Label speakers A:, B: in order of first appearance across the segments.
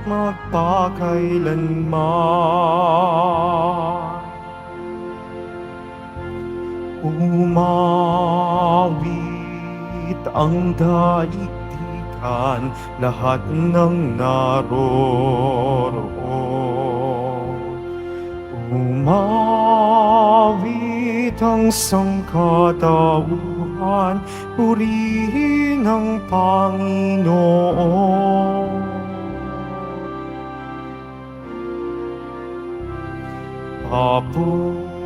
A: magpakailanman. Umawit ang daigdigan, lahat ng naroroon. Umawit ang sangkatauhan, purihin ang Panginoon. Papuri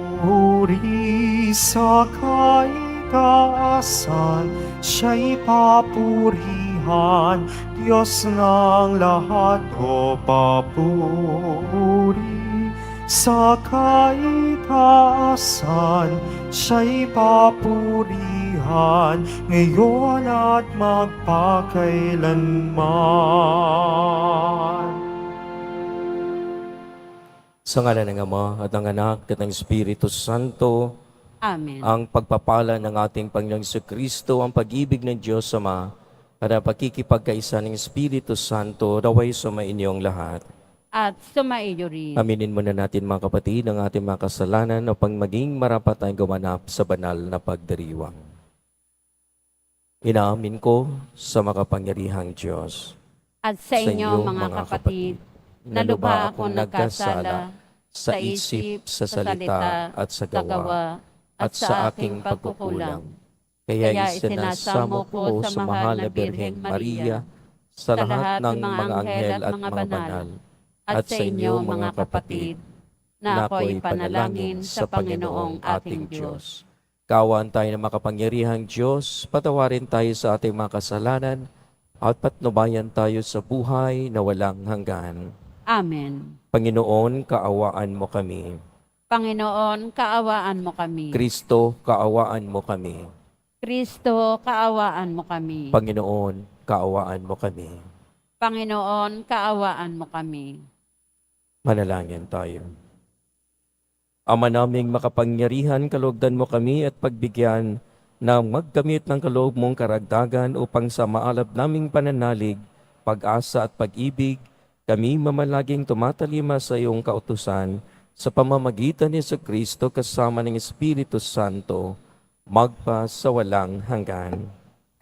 A: sa kaitaasan, siya'y papurihan, Diyos ng lahat. O papuri sa kaitaasan, siya'y papurihan, ngayon at magpakailanman.
B: Sa ngalan ng Ama at ng Anak at ng Espiritu Santo,
C: Amen.
B: ang pagpapala ng ating Panginoong Kristo, ang pag-ibig ng Diyos Ama, at ang pakikipagkaisa ng Espiritu Santo, naway sumainyong lahat.
C: At sumaiyo rin.
B: Aminin muna natin mga kapatid ang ating mga kasalanan upang maging marapat tayong gumanap sa banal na pagdiriwang. Inaamin ko sa makapangyarihang Diyos.
C: At sa inyo mga kapatid, na lubha akong nagkasala sa isip, sa salita, at sa gawa, at sa aking pagkukulang.
B: Kaya isinasamo ko sa mahal na Birheng Maria, sa lahat ng mga anghel at mga banal, at sa inyo mga kapatid, na ako'y panalangin sa Panginoong ating Diyos. Kaawaan tayo ng makapangyarihang Diyos, patawarin tayo sa ating mga kasalanan, at patnubayan tayo sa buhay na walang hanggan.
C: Amen.
B: Panginoon, kaawaan mo kami.
C: Panginoon, kaawaan mo kami.
B: Kristo, kaawaan mo kami.
C: Kristo, kaawaan mo kami.
B: Panginoon, kaawaan mo kami.
C: Panginoon, kaawaan mo kami.
B: Manalangin tayo. Ama naming makapangyarihan, kalugdan mo kami at pagbigyan na magkamit ng kaloob mong karagdagan upang sa maalab naming pananalig, pag-asa at pag-ibig, kami mamalaging tumatalima sa iyong kautusan sa pamamagitan ni Kristo kasama ng Espiritu Santo, magpa sa walang hanggan.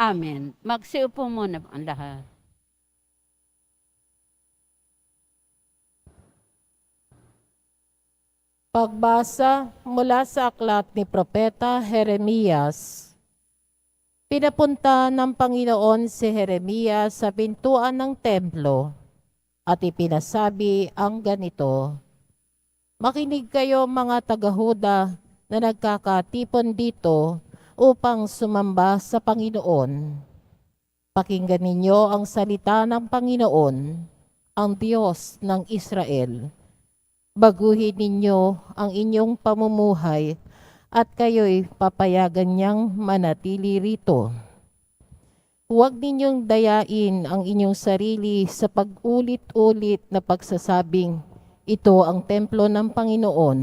C: Amen. Magsiupo muna ang lahat.
D: Pagbasa mula sa aklat ni Propeta Jeremias. Pinapunta ng Panginoon si Jeremias sa pintuan ng templo at ipinasabi ang ganito, "Makinig kayo mga taga-Huda na nagkakatipon dito upang sumamba sa Panginoon. Pakinggan ninyo ang salita ng Panginoon, ang Diyos ng Israel. Baguhin ninyo ang inyong pamumuhay at kayo'y papayagan niyang manatili rito. Huwag ninyong dayain ang inyong sarili sa pag-ulit-ulit na pagsasabing, ito ang templo ng Panginoon,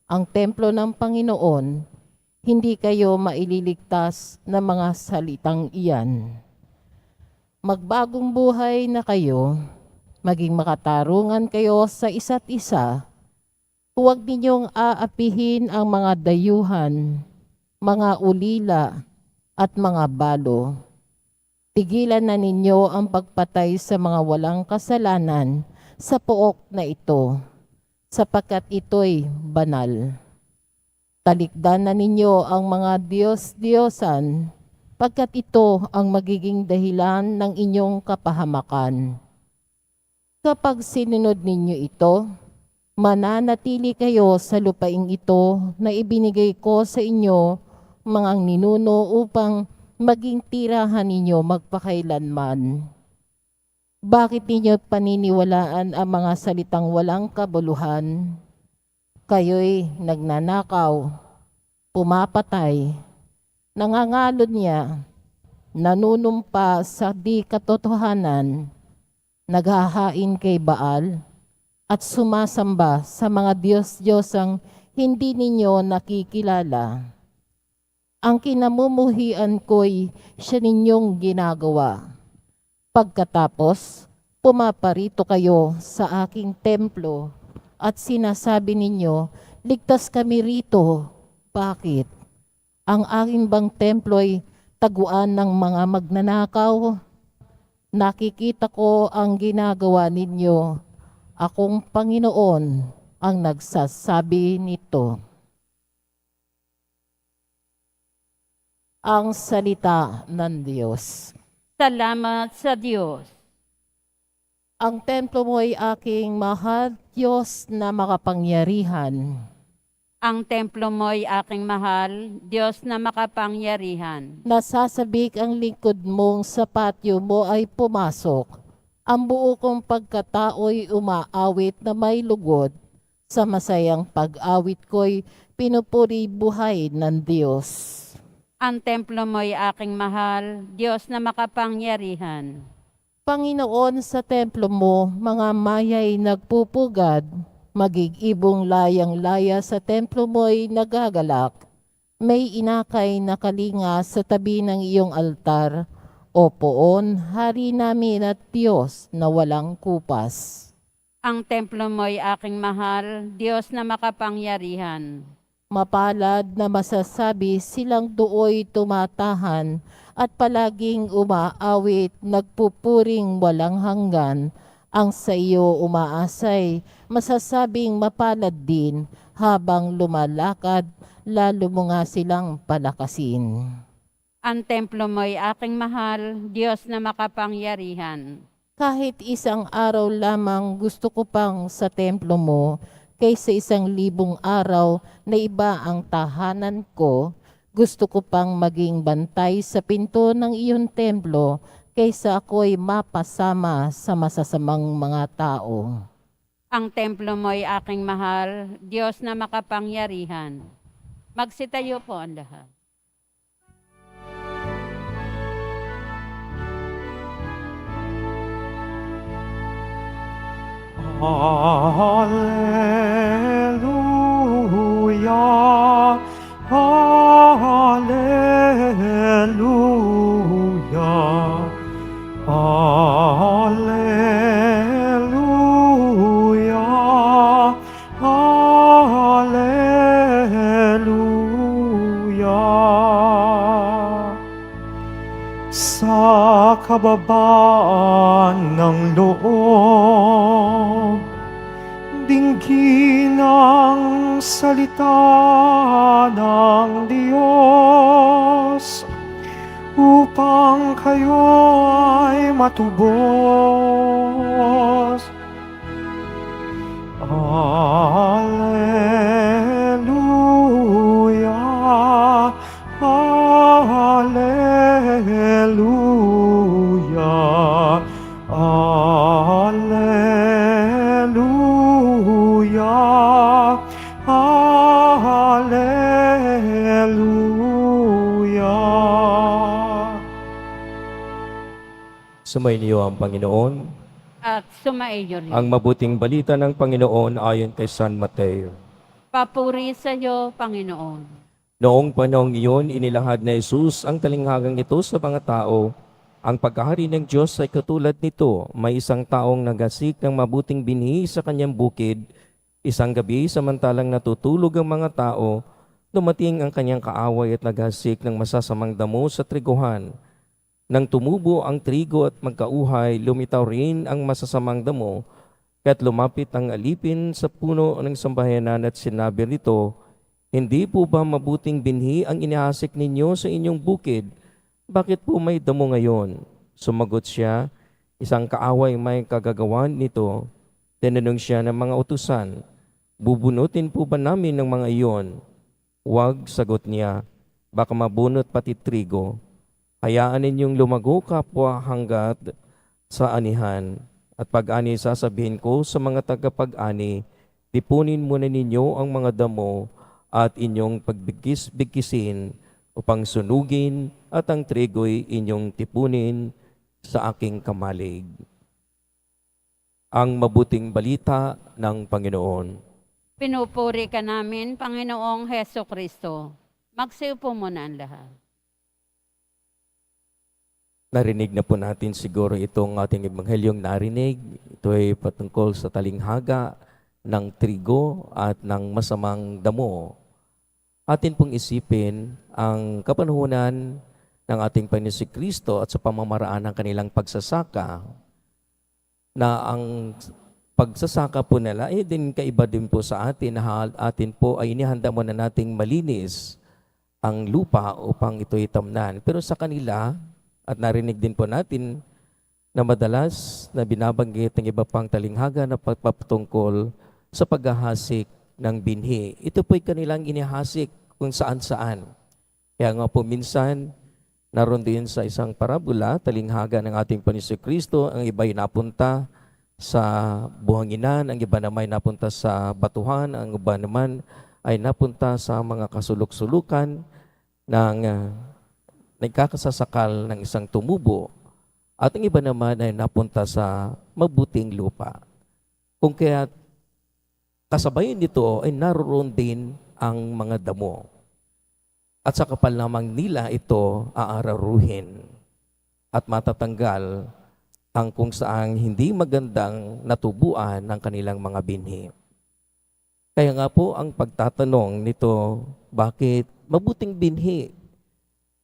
D: ang templo ng Panginoon. Hindi kayo maililigtas ng mga salitang iyan. Magbagong buhay na kayo, maging makatarungan kayo sa isa't isa. Huwag ninyong aapihin ang mga dayuhan, mga ulila, at mga balo. Tigilan na ninyo ang pagpatay sa mga walang kasalanan sa pook na ito, sapagkat ito'y banal. Talikdan na ninyo ang mga Diyos-Diyosan, pagkat ito ang magiging dahilan ng inyong kapahamakan. Kapag sinunod ninyo ito, mananatili kayo sa lupaing ito na ibinigay ko sa inyo, mga ninuno, upang maging tirahan ninyo magpakailanman. Bakit ninyo paniniwalaan ang mga salitang walang kabuluhan? Kayo'y nagnanakaw, pumapatay, nangangalod niya, nanunumpa sa di katotohanan, naghahain kay Baal, at sumasamba sa mga Diyos-Diyosang hindi ninyo nakikilala. Ang kinamumuhian ko'y siya ninyong ginagawa. Pagkatapos, Pumaparito kayo sa aking templo at sinasabi ninyo, ligtas kami rito. Bakit? Ang aking bang templo'y taguan ng mga magnanakaw? Nakikita ko ang ginagawa ninyo. Akong Panginoon ang nagsasabi nito. Ang salita ng Diyos.
C: Salamat sa Diyos.
D: Ang templo mo ay aking mahal, Diyos na makapangyarihan.
C: Ang templo mo'y aking mahal, Diyos na makapangyarihan.
D: Nasasabik ang lingkod mong sa patio mo ay pumasok. Ang buo kong pagkatao'y umaawit na may lugod. Sa masayang pag-awit ko'y pinupuri buhay ng Diyos.
C: Ang templo mo'y aking mahal, Diyos na makapangyarihan.
D: Panginoon, sa templo mo, mga maya'y nagpupugad. Magigibong layang-laya sa templo mo'y nagagalak. May inakay na kalinga sa tabi ng iyong altar. O poon, hari namin at Diyos na walang kupas.
C: Ang templo mo'y aking mahal, Diyos na makapangyarihan.
D: Mapalad na masasabi silang dooy tumatahan at palaging umaawit, nagpupuring walang hanggan. Ang sa iyo umaasay, masasabing mapalad din, habang lumalakad, lalo mo nga silang palakasin.
C: Ang templo mo'y aking mahal, Diyos na makapangyarihan.
D: Kahit isang araw lamang gusto ko pang sa templo mo, kaysa 1,000 araw na iba ang tahanan ko. Gusto ko pang maging bantay sa pinto ng iyong templo, kaysa ako'y mapasama sa masasamang mga tao.
C: Ang templo mo'y aking mahal, Diyos na makapangyarihan. Magsitayo po ang lahat.
A: Hallelujah, hallelujah, hallelujah, hallelujah. Sa kababaan ng loob, dinggin ang salita ng Diyos upang kayo ay matubos. Hallelujah, hallelujah, hallelujah, hallelujah.
B: Sumainyo ang Panginoon.
C: At sumaiyo rin.
B: Ang mabuting balita ng Panginoon ayon kay San Mateo.
C: Papuri sa iyo, Panginoon.
B: Noong panahong iyon, inilahad na Jesus ang talinghagang ito sa mga tao. Ang pagkahari ng Diyos ay katulad nito. May isang taong nagasik ng mabuting binhi sa kanyang bukid. Isang gabi, samantalang natutulog ang mga tao, dumating ang kanyang kaaway at naghasik ng masasamang damo sa triguhan. Nang tumubo ang trigo at magkauhay, lumitaw rin ang masasamang damo, kaya't lumapit ang alipin sa puno ng sambahayanan at sinabi nito, "Hindi po ba mabuting binhi ang inihasik ninyo sa inyong bukid? Bakit po may damo ngayon?" Sumagot siya, "Isang kaaway may kagagawan nito." Tinanong siya ng mga utusan, "Bubunutin po ba namin ng mga iyon?" "Huwag," sagot niya, "baka mabunot pati trigo. Hayaan ninyong lumago kapwa hanggat sa anihan. At pag-ani sasabihin ko sa mga tagapag-ani, tipunin muna ninyo ang mga damo at inyong pagbigkis-bigkisin upang sunugin at ang trigo'y inyong tipunin sa aking kamalig." Ang mabuting balita ng Panginoon.
C: Pinupuri ka namin, Panginoong Heso Kristo. Magsiupo muna ang lahat.
B: Narinig na po natin siguro itong ating ebanghelyong narinig. Ito ay patungkol sa talinghaga ng trigo at ng masamang damo. Atin pong isipin ang kapanahunan ng ating Panginoon Kristo at sa pamamaraan ng kanilang pagsasaka, na ang pagsasaka po nila ay din kaiba din po sa atin, na atin po ay inihanda mo na nating malinis ang lupa upang ito'y tamnan. Pero sa kanila, at narinig din po natin na madalas na binabanggit ng iba pang talinghaga na pagpapatungkol sa paghahasik ng binhi. Ito po'y kanilang inihasik kung saan-saan. Kaya nga po minsan, naroon din sa isang parabola, talinghaga ng ating Panginoon Kristo, ang iba'y napunta sa buhanginan, ang iba naman ay napunta sa batuhan, ang iba naman ay napunta sa mga kasulok-sulukan ng nagkakasasakal ng isang tumubo, at ang iba naman ay napunta sa mabuting lupa. Kung kaya kasabayan nito ay naroon din ang mga damo. At sa kapal lamang nila ito aararuhin at matatanggal ang kung saang hindi magandang natubuan ng kanilang mga binhi. Kaya nga po ang pagtatanong nito, bakit mabuting binhi?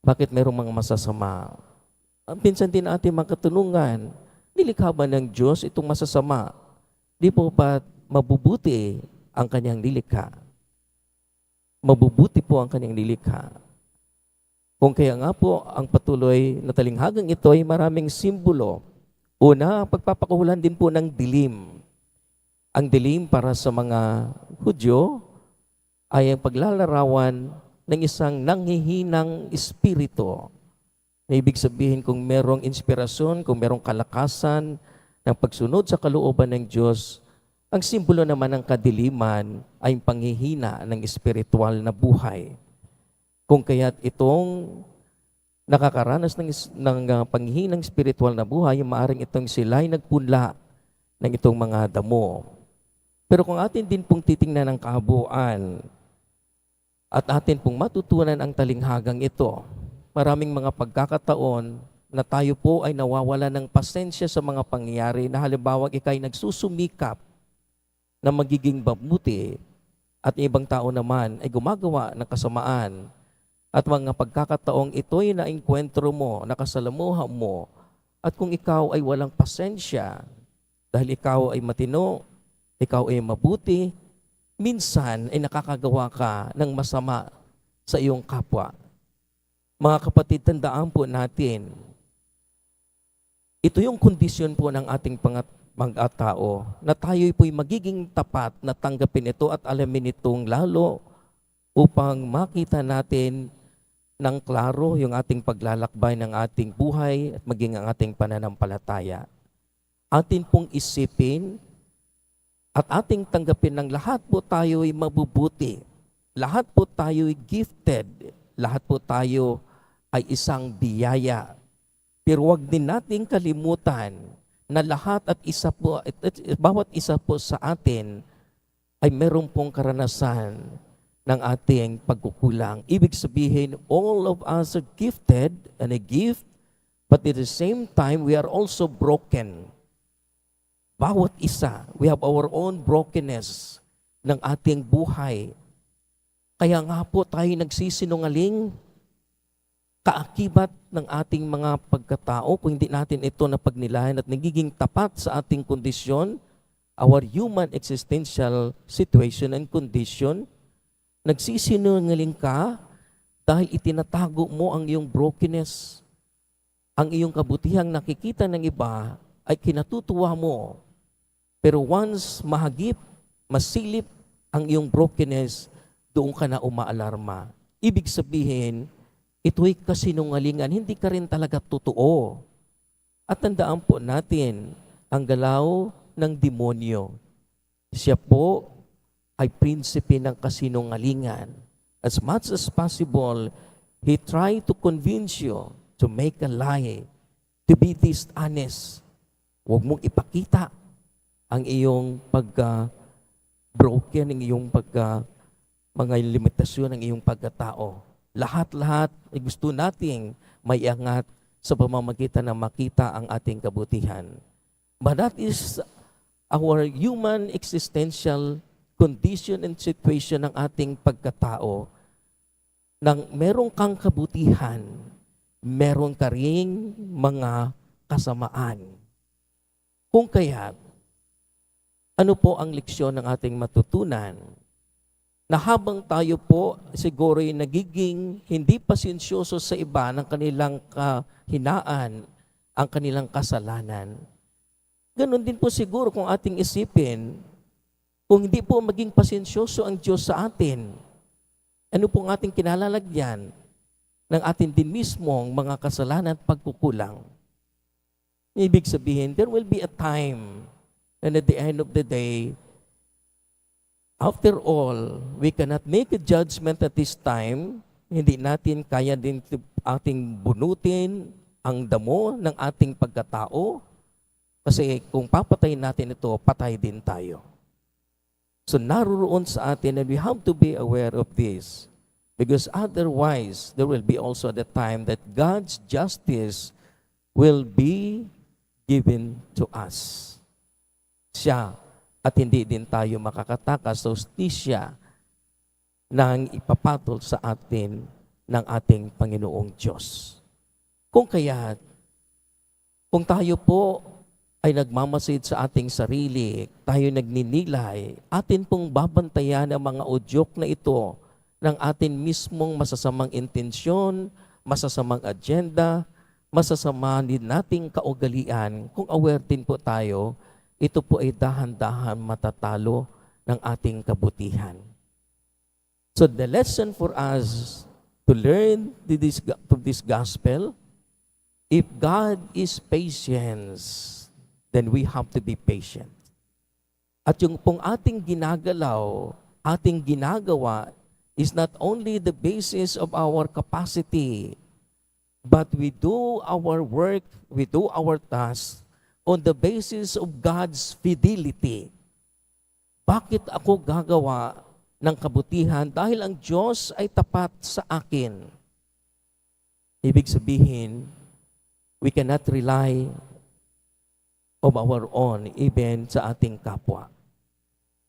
B: Bakit mayroong mga masasama? Ang pinsan din ating mga katanungan, nilikha ba ng Diyos itong masasama? Di po ba mabubuti ang kanyang nilikha? Mabubuti po ang kanyang nilikha. Kung kaya nga po, ang patuloy na talinghagang ito ay maraming simbolo. Una, pagpapakuhulan din po ng dilim. Ang dilim para sa mga Hudyo ay ang paglalarawan ng isang nanghihinang espiritu. Na ibig sabihin, kung merong inspirasyon, kung merong kalakasan ng pagsunod sa kalooban ng Diyos, ang simbolo naman ng kadiliman ay ang panghihina ng espiritual na buhay. Kung kaya't itong nakakaranas ng panghihinang espiritual na buhay, maaaring itong sila'y nagpunla ng itong mga damo. Pero kung atin din pong titingnan ang kabuuan, at atin pong matutunan ang talinghagang ito, maraming mga pagkakataon na tayo po ay nawawala ng pasensya sa mga pangyayari, na halimbawa ikay nagsusumikap na magiging mabuti at ibang tao naman ay gumagawa ng kasamaan, at mga pagkakataong ito'y naengkwentro mo, nakasalamuha mo, at kung ikaw ay walang pasensya dahil ikaw ay matino, ikaw ay mabuti, minsan ay nakakagawa ka ng masama sa iyong kapwa. Mga kapatid, tandaan po natin, ito yung kondisyon po ng ating mga tao, na tayo po'y magiging tapat na tanggapin ito at alamin itong lalo upang makita natin ng klaro yung ating paglalakbay ng ating buhay at maging ang ating pananampalataya. Atin pong isipin at ating tanggapin ng lahat po tayo ay mabubuti. Lahat po tayo ay gifted. Lahat po tayo ay isang biyaya. Pero wag din nating kalimutan na lahat at bawat isa po sa atin ay meron pong karanasan ng ating pagkukulang. Ibig sabihin, all of us are gifted and a gift, but at the same time, we are also broken. Bawat isa, we have our own brokenness ng ating buhay. Kaya nga po tayo nagsisinungaling, kaakibat ng ating mga pagkatao, kung hindi natin ito napagnilayan at nagiging tapat sa ating kondisyon, our human existential situation and condition, nagsisinungaling ka dahil itinatago mo ang iyong brokenness. Ang iyong kabutihang nakikita ng iba ay kinatutuwa mo. Pero once mahagip, masilip ang iyong brokenness, doon ka na umaalarma. Ibig sabihin, ito'y kasinungalingan, hindi ka rin talaga totoo. At tandaan po natin, ang galaw ng demonyo, siya po ay prinsipe ng kasinungalingan. As much as possible, he tried to convince you to make a lie, to be dishonest. Huwag mong ipakita ang iyong pagka-broken, ang iyong mga limitasyon ng iyong pagkatao. Lahat-lahat ay gusto nating may angat sa pamamagitan ng makita ang ating kabutihan. But that is our human existential condition and situation ng ating pagkatao. Nang meron kang kabutihan, meron ka ring mga kasamaan. Kung kaya, ano po ang leksyon ng ating matutunan? Na habang tayo po siguro'y nagiging hindi pasensyoso sa iba ng kanilang kahinaan, ang kanilang kasalanan. Ganon din po siguro kung ating isipin, kung hindi po maging pasensyoso ang Diyos sa atin, ano pong ating kinalalagyan ng atin din mismong mga kasalanan at pagkukulang. Ibig sabihin, there will be a time and at the end of the day, after all, we cannot make a judgment at this time. Hindi natin kaya din ating bunutin ang damo ng ating pagkatao. Kasi kung papatayin natin ito, patay din tayo. So naroon sa atin and we have to be aware of this. Because otherwise, there will be also the time that God's justice will be given to us. Siya at hindi din tayo makakatakas sa hustisya nang ipapatol sa atin ng ating Panginoong Diyos. Kung kaya, kung tayo po ay nagmamasid sa ating sarili, tayo nagninilay, atin pong babantayan ang mga udyok na ito ng atin mismong masasamang intensyon, masasamang agenda, masasama din nating kaugalian. Kung aware din po tayo, ito po ay dahan-dahan matatalo ng ating kabutihan. So the lesson for us to learn this gospel, if God is patience, then we have to be patient. At yung pong ating ginagalaw, ating ginagawa, is not only the basis of our capacity, but we do our work, we do our tasks on the basis of God's fidelity. Bakit ako gagawa ng kabutihan? Dahil ang Diyos ay tapat sa akin. Ibig sabihin, we cannot rely of our own, even sa ating kapwa.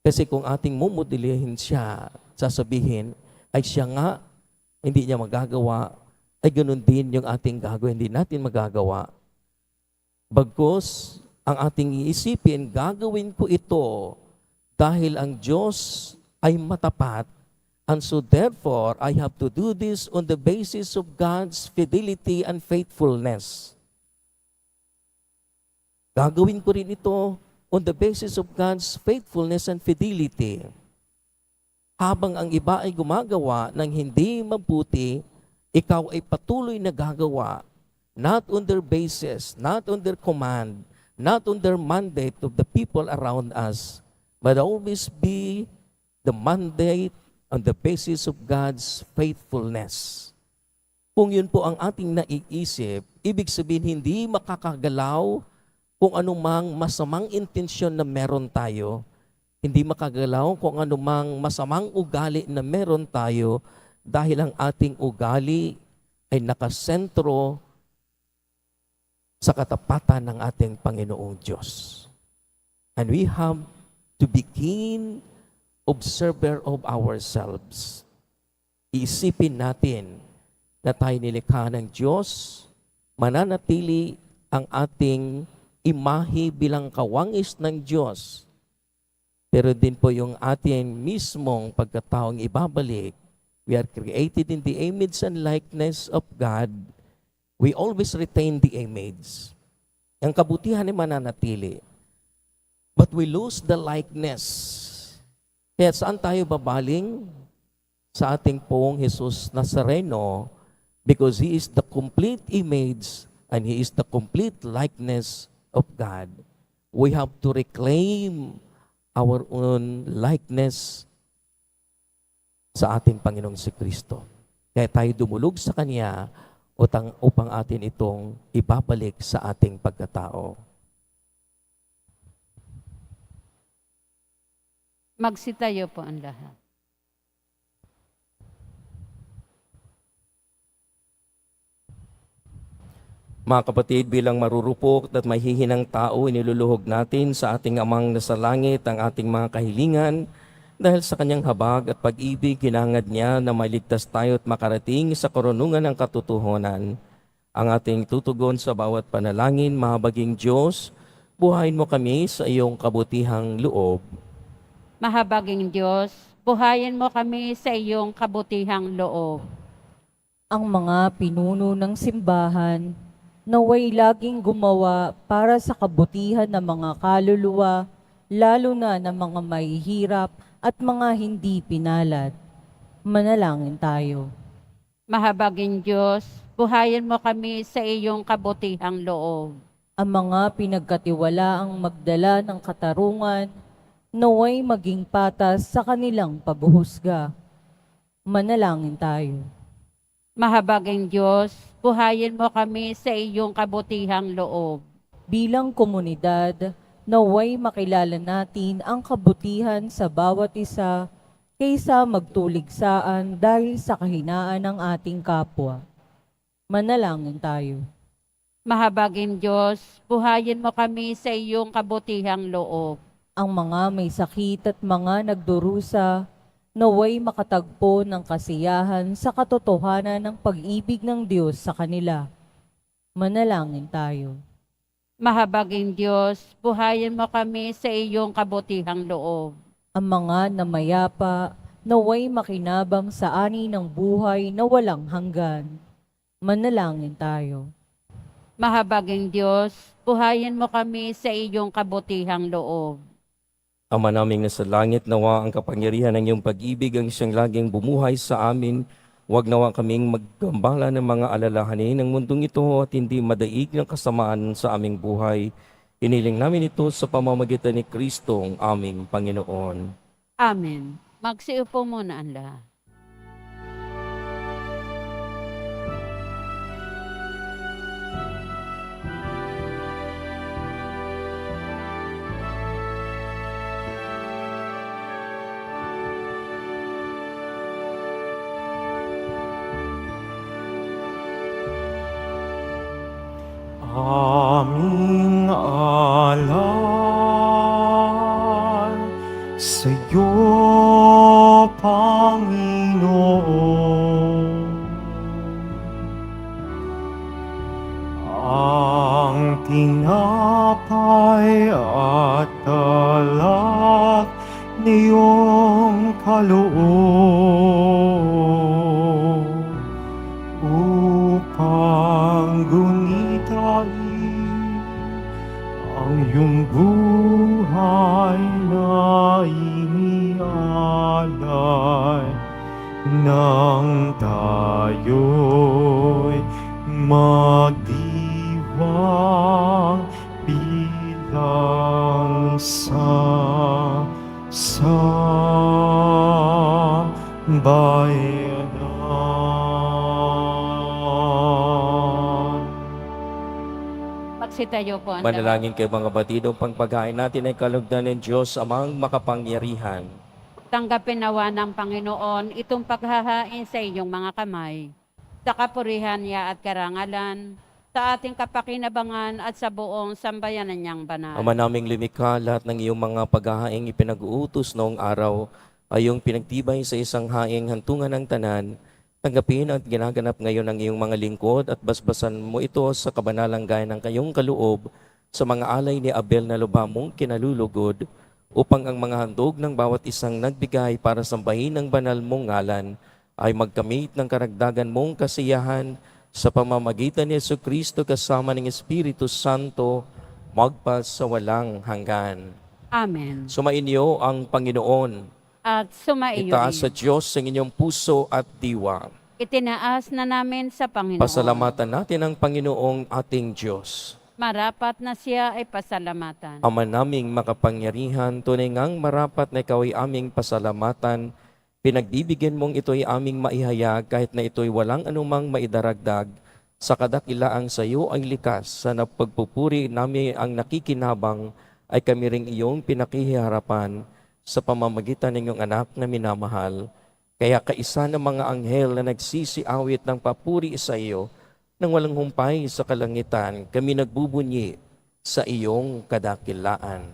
B: Kasi kung ating mumudilihin siya, sasabihin, ay siya nga, hindi niya magagawa, ay ganun din yung ating gagawin, hindi natin magagawa. Bagkus, ang ating iisipin, gagawin ko ito dahil ang Diyos ay matapat, and so therefore, I have to do this on the basis of God's fidelity and faithfulness. Gagawin ko rin ito on the basis of God's faithfulness and fidelity. Habang ang iba ay gumagawa ng hindi mabuti, ikaw ay patuloy na gagawa, not on their basis, not on their command, not on their mandate of the people around us, but always be the mandate on the basis of God's faithfulness. Kung yun po ang ating naiisip, ibig sabihin hindi makakagalaw kung anumang masamang intensyon na meron tayo, hindi makagalaw kung anumang masamang ugali na meron tayo dahil ang ating ugali ay nakasentro sa katapatan ng ating Panginoong Diyos. And we have to be keen observer of ourselves. Iisipin natin na tayo nilikha ng Diyos, mananatili ang ating imahe bilang kawangis ng Diyos. Pero din po yung ating mismong pagkataong ibabalik. We are created in the image and likeness of God. We always retain the image. Ang kabutihan ay mananatili. But we lose the likeness. Kaya saan tayo babaling? Sa ating pong Jesus Nazareno, because He is the complete image and He is the complete likeness of God. We have to reclaim our own likeness sa ating Panginoong Kristo. Kaya tayo dumulog sa Kanya upang atin itong ibabalik sa ating pagkatao.
C: Magsitayo po ang lahat.
B: Mga kapatid, bilang marurupok at mahihinang tao, iniluluhog natin sa ating Amang nasa langit ang ating mga kahilingan dahil sa kanyang habag at pag-ibig, hinangad niya na maligtas tayo at makarating sa karunungan ng katotohanan. Ang ating tutugon sa bawat panalangin, mahabaging Diyos, buhayin mo kami sa iyong kabutihang loob.
C: Mahabaging Diyos, buhayin mo kami sa iyong kabutihang loob.
E: Ang mga pinuno ng simbahan, naway laging gumawa para sa kabutihan ng mga kaluluwa, lalo na ng mga mahihirap at mga hindi pinalad. Manalangin tayo.
C: Mahabaging Diyos, buhayin mo kami sa iyong kabutihang loob.
E: Ang mga pinagkatiwalaang magdala ng katarungan, naway maging patas sa kanilang paghuhusga. Manalangin tayo.
C: Mahabaging Diyos, buhayin mo kami sa iyong kabutihang loob.
E: Bilang komunidad, naway makilala natin ang kabutihan sa bawat isa kaysa magtuligsaan dahil sa kahinaan ng ating kapwa. Manalangin tayo.
C: Mahabaging Diyos, buhayin mo kami sa iyong kabutihang loob.
E: Ang mga may sakit at mga nagdurusa, naway makatagpo ng kasiyahan sa katotohanan ng pag-ibig ng Diyos sa kanila. Manalangin tayo.
C: Mahabaging Diyos, buhayin mo kami sa iyong kabutihang loob.
E: Ang mga namayapa, naway makinabang sa ani ng buhay na walang hanggan. Manalangin tayo.
C: Mahabaging Diyos, buhayin mo kami sa iyong kabutihang loob.
B: Ama naming nasa langit, nawa ang kapangyarihan ng iyong pag-ibig ang siyang laging bumuhay sa amin. Huwag nawa kaming maggambala ng mga alalahanin ng mundong ito at hindi madaig ng kasamaan sa aming buhay. Iniling namin ito sa pamamagitan ni Kristo ang aming Panginoon.
C: Amen. Magsiupo muna ang lahat.
A: Aming alay sa iyo, Panginoon. Ang tinapay at alak niyong kaloob upang gunitain ang iyong buhay na inialay nang tayo'y magdiwang bilang isang sambayanan.
C: Magsitayo po ang
B: Manalangin kayo mga batido, pang paghain natin ay kalugdan ng Diyos amang makapangyarihan.
C: Tanggapin nawa ng Panginoon itong paghahain sa iyong mga kamay, sa kapurihan niya at karangalan, sa ating kapakinabangan at sa buong sambayanan niyang banal.
B: Ama naming lumikha, lahat ng iyong mga paghahaing ipinag-uutos noong araw ay iyong pinagtibay sa isang haing hantungan ng tanan. Tanggapin at ginaganap ngayon ng iyong mga lingkod at basbasan mo ito sa kabanalang gaya ng kayong kaloob sa mga alay ni Abel na lubhamong kinalulugod, upang ang mga handog ng bawat isang nagbigay para sambahin ang banal mong ngalan ay magkamit ng karagdagan mong kasiyahan sa pamamagitan ni Jesucristo kasama ng Espiritu Santo magpas sa walang hanggan.
C: Amen.
B: Sumainyo ang Panginoon.
C: At sumaiyo
B: Itaas sa
C: rin.
B: Diyos ang inyong puso at diwa.
C: Itinaas na namin sa Panginoon.
B: Pasalamatan natin ang Panginoong ating Diyos.
C: Marapat na siya ay pasalamatan.
B: Ama naming makapangyarihan, tunay ngang marapat na ikaw ay aming pasalamatan. Pinagbibigyan mong ito'y aming maihayag kahit na ito'y walang anumang maidaragdag. Sa kadakilaang sa iyo ay likas, sa napagpupuri namin ang nakikinabang ay kami ring iyong pinakihiharapan sa pamamagitan ng iyong anak na minamahal. Kaya kaisa ng mga anghel na nagsisiawit ng papuri sa iyo Nang walang humpay sa kalangitan, kami nagbubunyi sa iyong kadakilaan.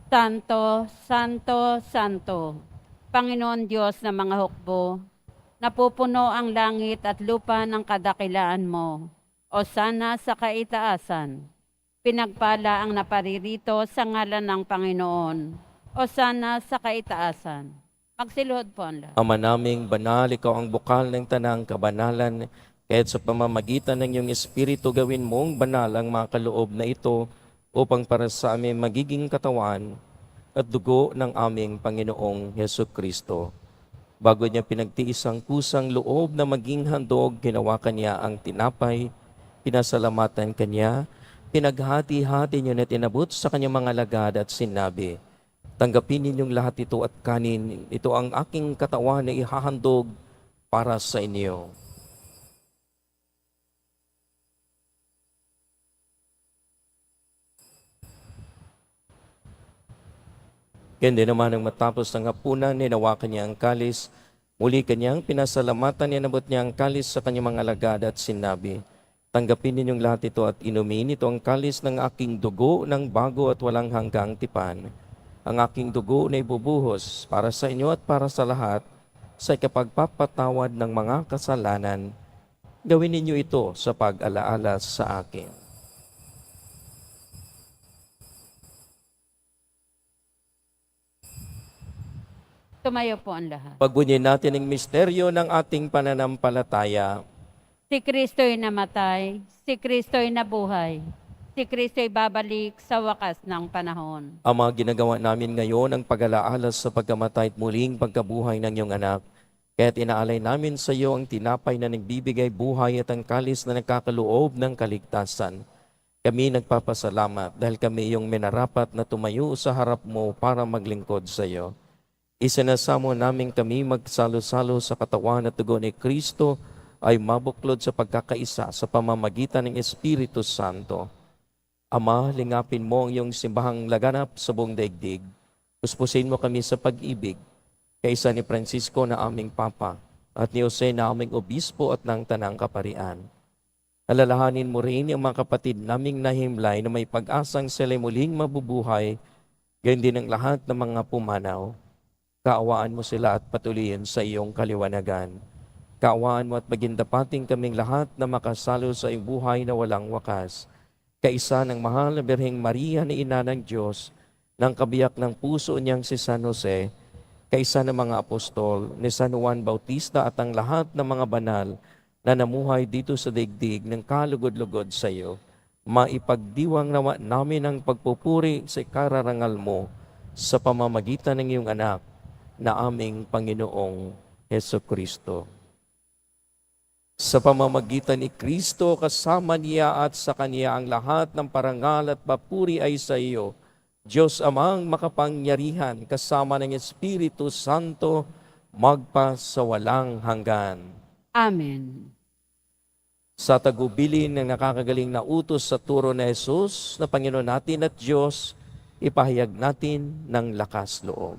C: Santo, Santo, Santo, Panginoon Diyos ng mga hukbo, napupuno ang langit at lupa ng kadakilaan mo. O sana sa kaitaasan, pinagpala ang naparirito sa ngalan ng Panginoon. O sana sa kaitaasan. Magsiluhod po ang lahat.
B: Ama naming banal, ikaw ang bukal ng tanang kabanalan, kahit sa pamamagitan ng iyong Espiritu gawin mong banal ang mga kaloob na ito upang para sa amin magiging katawan at dugo ng aming Panginoong Heso Kristo. Bago niya pinagtiis ang kusang loob na maging handog, ginawa kanya ang tinapay, pinasalamatan kanya, pinaghati-hati niya at inabot sa kanyang mga lagad at sinabi, tanggapin ninyong lahat ito at kanin, ito ang aking katawan na ihahandog para sa inyo. Ganda naman ang matapos ng hapunan, ninawakan niya ang kalis. Muli kanyang pinasalamatan, inabot niya ang kalis sa kanyang mga alagad at sinabi, tanggapin ninyong lahat ito at inumin, ito ang kalis ng aking dugo ng bago at walang hanggang tipan. Ang aking dugo na ibubuhos para sa inyo at para sa lahat sa ikapagpapatawad ng mga kasalanan. Gawin ninyo ito sa pag-alaala sa akin.
C: Tumayo po ang lahat.
B: Pagbunyin natin ang misteryo ng ating pananampalataya.
C: Si Kristo'y namatay, si Kristo'y nabuhay, si Kristo'y babalik sa wakas ng panahon.
B: Ama, ginagawa namin ngayon ang pag-alaala sa pagkamatay at muling pagkabuhay ng iyong anak. Kaya't inaalay namin sa iyo ang tinapay na nagbibigay buhay at ang kalis na nagkakaloob ng kaligtasan. Kami nagpapasalamat dahil kami iyong minarapat na tumayo sa harap mo para maglingkod sa iyo. Isinasamo namin kami magsalo-salo sa katawan at dugo ni Kristo ay mabuklod sa pagkakaisa sa pamamagitan ng Espiritu Santo. Ama, lingapin mo ang iyong simbahang laganap sa buong daigdig. Puspusin mo kami sa pag-ibig, kaisa ni Francisco na aming Papa at ni Jose na aming Obispo at ng Tanang Kaparian. Alalahanin mo rin ang mga kapatid naming nahimlay na may pag-asang sila'y muling mabubuhay, gayon din ang lahat ng mga pumanaw. Kaawaan mo sila at patuloyin sa iyong kaliwanagan. Kaawaan mo at magindapating kaming lahat na makasalo sa iyong buhay na walang wakas. Kaisa ng mahal na Birheng Maria na Ina ng Diyos, ng kabiyak ng puso niyang si San Jose, kaisa ng mga apostol, ni San Juan Bautista at ang lahat ng mga banal na namuhay dito sa daigdig ng kalugod-lugod sa iyo, maipagdiwang nawa namin ang pagpupuri sa kararangal mo sa pamamagitan ng iyong anak na aming Panginoong Heso Kristo. Sa pamamagitan ni Kristo, kasama niya at sa Kanya ang lahat ng parangal at papuri ay sa iyo, Diyos Amang makapangyarihan, kasama ng Espiritu Santo, magpa sa walang hanggan.
C: Amen.
B: Sa tagubilin ng nakakagaling na utos sa turo ni Jesus na Panginoon natin at Diyos, ipahayag natin ng lakas loob.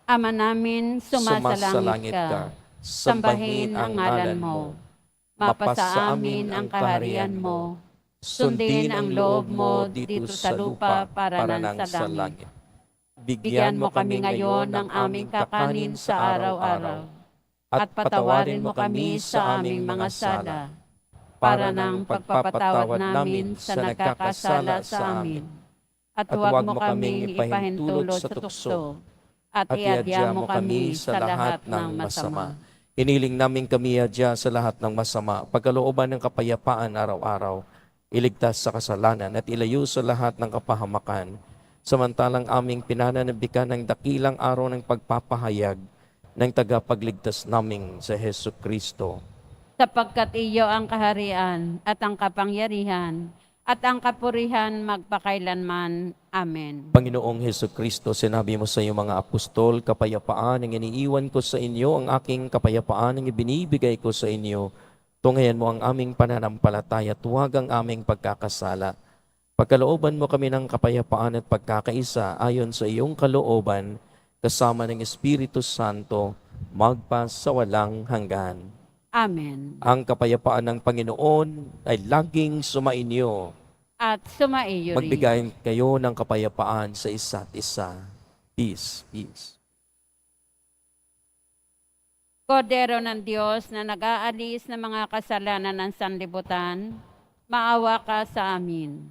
C: Ama namin, sumasalangit ka. Sambahin ang ngalan mo. Mapasa amin ang kaharian mo. Sundin ang loob mo dito sa lupa para nang sa langit. Bigyan mo kami ngayon ng aming kakanin sa araw-araw. At patawarin mo kami sa aming mga sala, para nang pagpapatawad namin sa nagkakasala sa amin. At huwag mo kaming ipahintulot sa tukso, at iadya mo kami sa lahat ng masama.
B: Iniling namin kami adya sa lahat ng masama, pagkalooban ng kapayapaan araw-araw, iligtas sa kasalanan at ilayo sa lahat ng kapahamakan, samantalang aming pinananabikan ng dakilang araw ng pagpapahayag ng tagapagligtas naming sa Heso Kristo.
C: Sapagkat iyo ang kaharian at ang kapangyarihan at ang kapurihan magpakailanman. Amen.
B: Panginoong Heso Kristo, sinabi mo sa iyong mga apostol, kapayapaan ang iniiwan ko sa inyo, ang aking kapayapaan ang ibinibigay ko sa inyo. Tunghayan mo ang aming pananampalataya, tuwag ang aming pagkakasala. Pagkalooban mo kami ng kapayapaan at pagkakaisa ayon sa iyong kalooban, kasama ng Espiritu Santo, magpa sa walang hanggan.
C: Amen.
B: Ang kapayapaan ng Panginoon ay laging sumainyo.
C: At sumaiyo rin.
B: Magbigay kayo ng kapayapaan sa isa't isa. Peace, peace.
C: Kordero ng Diyos na nag-aalis ng mga kasalanan ng sanlibutan, maawa ka sa amin.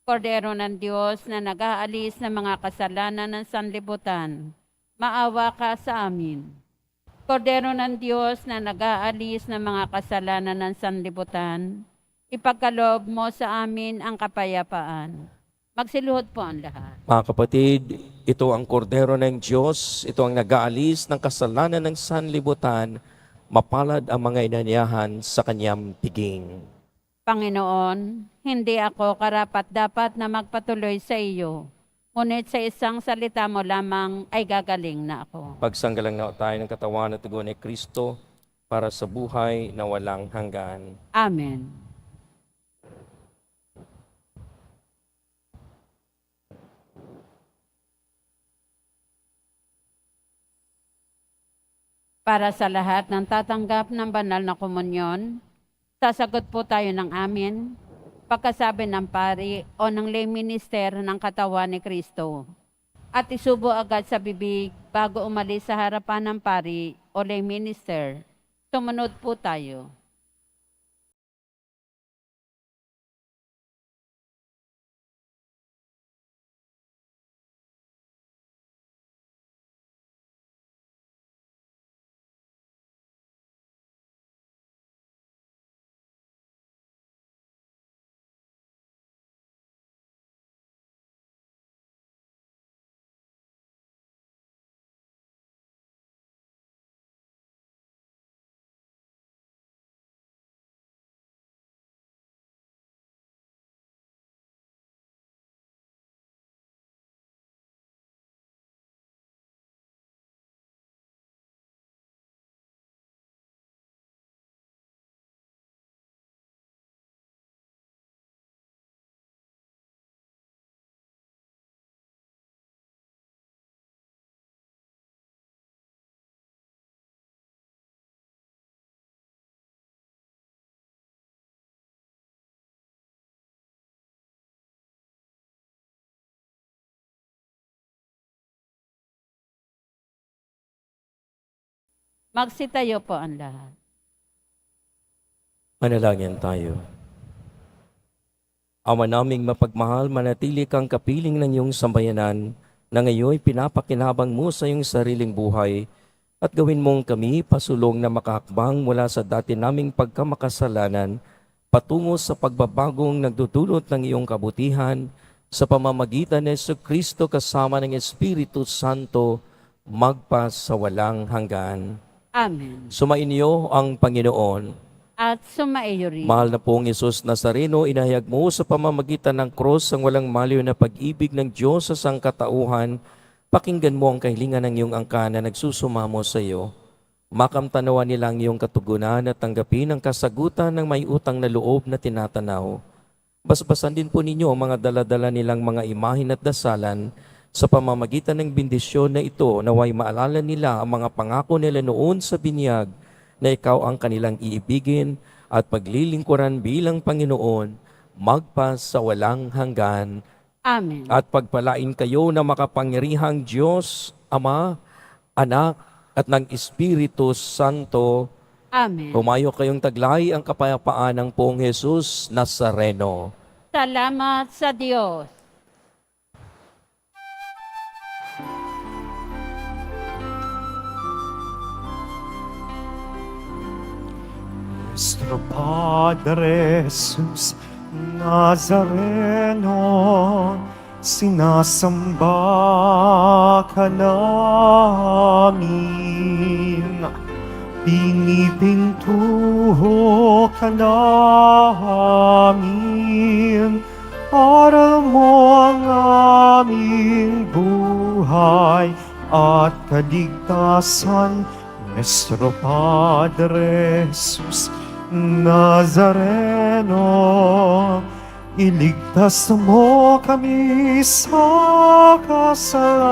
C: Kordero ng Diyos na nag-aalis ng mga kasalanan ng sanlibutan, maawa ka sa amin. Kordero ng Diyos na nag-aalis ng mga kasalanan ng sanlibutan, ipagkaloob mo sa amin ang kapayapaan. Magsiluhod po ang lahat.
B: Mga kapatid, ito ang kordero ng Diyos, ito ang nag-aalis ng kasalanan ng sanlibutan, mapalad ang mga inanyahan sa kanyang piging.
C: Panginoon, hindi ako karapat-dapat na magpatuloy sa iyo, ngunit sa isang salita mo lamang ay gagaling na ako.
B: Pagsanggalang na tayo ng katawan at dugo ni Kristo para sa buhay na walang hanggan.
C: Amen. Para sa lahat ng tatanggap ng banal na komunyon, sasagot po tayo ng amin, pagkasabi ng pari o ng lay minister ng katawan ni Kristo. At isubo agad sa bibig bago umalis sa harapan ng pari o lay minister. Sumunod po tayo. Magsitayo po ang lahat.
B: Manalangin tayo. Ama naming mapagmahal, manatili kang kapiling ng iyong sambayanan na ngayon pinapakinabang mo sa iyong sariling buhay at gawin mong kami pasulong na makahakbang mula sa dati naming pagkamakasalanan patungo sa pagbabagong nagdudulot ng iyong kabutihan sa pamamagitan ni Jesucristo kasama ng Espiritu Santo magpa sa walang hanggan.
C: Amen.
B: Sumainyo ang Panginoon.
C: At sumaiyo rin.
B: Mahal na pong Isus Nazareno, inahayag mo sa pamamagitan ng cross ang walang maliw na pag-ibig ng Diyos sa sangkatauhan. Pakinggan mo ang kahilingan ng iyong angkan na nagsusumamo sa iyo. Makamtanawan nilang iyong katugunan at tanggapin ang kasagutan ng may utang na loob na tinatanaw. Basbasan din po ninyo ang mga daladala nilang mga imahin at dasalan. Sa pamamagitan ng bendisyon na ito, naway maalala nila ang mga pangako nila noon sa binyag na ikaw ang kanilang iibigin at paglilingkuran bilang Panginoon, magpa sa walang hanggan.
C: Amen.
B: At pagpalain kayo na makapangyarihang Diyos, Ama, Anak, at ng Espiritu Santo.
C: Amen.
B: Humayo kayong taglay ang kapayapaan ng Poong Jesus Nazareno.
C: Salamat sa Diyos.
A: Nuestro Padre Jesus Nazareno, sinasamba ka namin. Pinipintuho ka namin para mo ang aming buhay at kaligtasan. Nuestro Padre Jesus Nazareno, iligtas mo kami sa kasalanan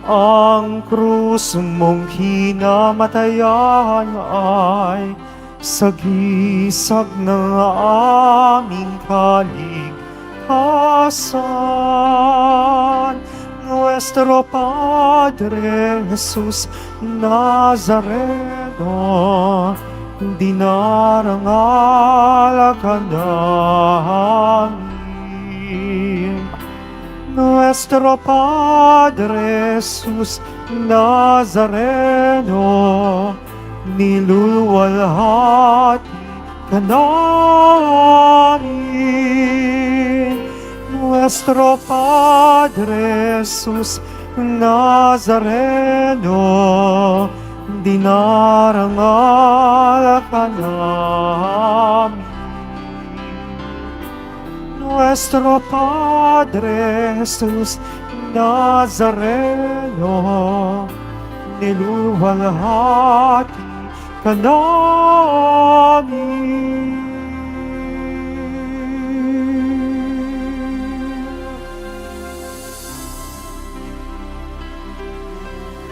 A: ang krus mong hinamatayan ay sagisag ng aming kaligtasan. Nuestro Padre Jesus Nazareno, dinarangal ka namin. Nuestro Padre Jesus Nazareno, niluluwalhati ka namin. Nuestro Padre Jesus Nazareno, dinarangal ka namin. Nuestro Padre Jesus Nazareno, niluluwalhati ka namin.